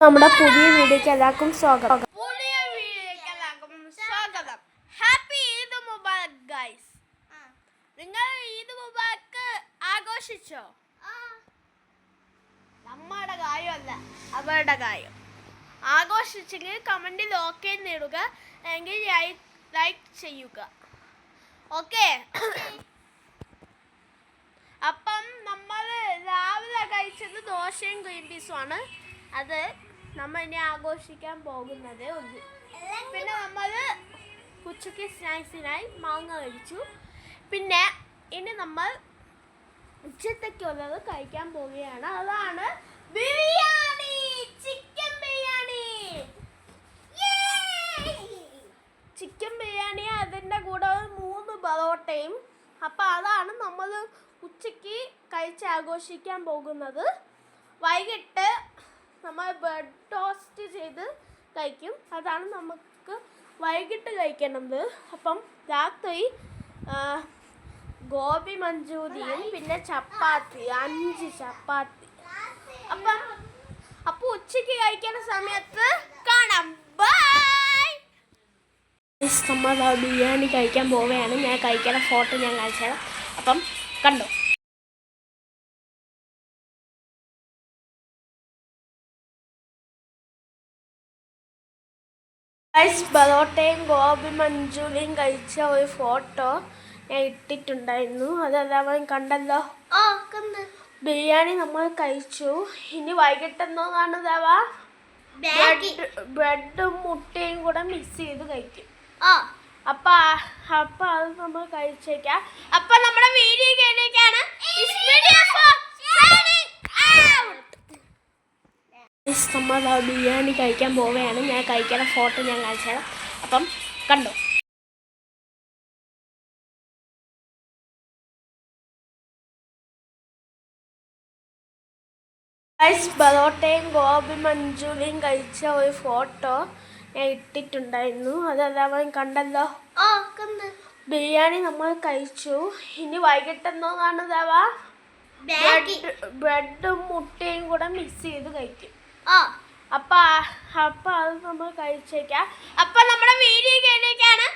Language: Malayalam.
നമ്മുടെ പുതിയ വീഡിയോക്ക് എല്ലാവർക്കും സ്വാഗതം. Happy Eid Mubarak guys. നിങ്ങൾ ഈദ് മുബാറക് ആഘോഷിച്ചോ? നമ്മുടെ കാര്യമല്ല, അവരുടെ കാര്യം. ആഘോഷിച്ചെങ്കിൽ കമന്റിൽ ഓക്കെ നേടുക, എങ്കിൽ ലൈക്ക് ചെയ്യുക. ഓക്കെ. അപ്പം നമ്മൾ രാവിലെ കഴിച്ചത് ദോശയും ഗ്രീൻ പീസും ആണ്. അത് നമ്മൾ ഇനി ആഘോഷിക്കാൻ പോകുന്നത്. പിന്നെ നമ്മൾ ഉച്ചയ്ക്ക് സ്നാക്സിനായി മാങ്ങ കഴിച്ചു. പിന്നെ ഇനി നമ്മൾ ഉച്ചത്തേക്കുള്ളത് കഴിക്കാൻ പോവുകയാണ്. അതാണ് ബിരിയാണി, ചിക്കൻ ബിരിയാണി. ചിക്കൻ ബിരിയാണി, അതിൻ്റെ കൂടെ 3 പൊറോട്ടയും. അപ്പം അതാണ് നമ്മൾ ഉച്ചയ്ക്ക് കഴിച്ച് ആഘോഷിക്കാൻ പോകുന്നത്. വൈകിട്ട് നമ്മൾ ബ്രെഡ് ടോസ്റ്റ് ചെയ്ത് കഴിക്കും. അതാണ് നമുക്ക് വൈകിട്ട് കഴിക്കുന്നത്. അപ്പം രാത്രി ഗോബി മഞ്ചൂരിയും പിന്നെ ചപ്പാത്തി, 5 ചപ്പാത്തി. അപ്പം ഉച്ചയ്ക്ക് കഴിക്കുന്ന സമയത്ത് കാണാം. ബൈ. നമ്മൾ ബിരിയാണി കഴിക്കാൻ പോവുകയാണ്. ഞാൻ കഴിക്കുന്ന ഫോട്ടോ ഞാൻ കാണിച്ചുതരാം. അപ്പം കണ്ടോ. പൊറോട്ടയും ഗോബി മഞ്ചൂരിയും കഴിച്ച ഒരു ഫോട്ടോ ഞാൻ ഇട്ടിട്ടുണ്ടായിരുന്നു. അതെല്ലാവരും കണ്ടല്ലോ. ബിരിയാണി നമ്മൾ കഴിച്ചു. ഇനി വൈകിട്ടെന്നോ കാണുന്നതാവാ ബ്രെഡും മുട്ടയും കൂടെ മിക്സ് ചെയ്ത് കഴിക്കും. അപ്പൊ അത് നമ്മൾ കഴിച്ചേക്കാം. അപ്പൊ നമ്മുടെ വീഡിയോ കേൾക്കാണ്. നമ്മൾ ബിരിയാണി കഴിക്കാൻ പോവുകയാണ്. ഞാൻ കഴിക്കുന്ന ഫോട്ടോ ഞാൻ കാണിച്ചുതരാം. അപ്പം കണ്ടോ. പൊറോട്ടയും ഗോബി മഞ്ചൂരിയും കഴിച്ച ഒരു ഫോട്ടോ ഞാൻ ഇട്ടിട്ടുണ്ടായിരുന്നു. അതെല്ലാവരും കണ്ടല്ലോ. ബിരിയാണി നമ്മൾ കഴിച്ചു. ഇനി വൈകിട്ടെന്നോ കാണുന്നതാവാ ബ്രെഡും മുട്ടയും കൂടെ മിക്സ് ചെയ്ത് കഴിക്കും. അപ്പൊ അത് നമ്മൾ കഴിച്ചേക്കാം. അപ്പൊ നമ്മുടെ വീഡിയോ കേൾക്കാണ്.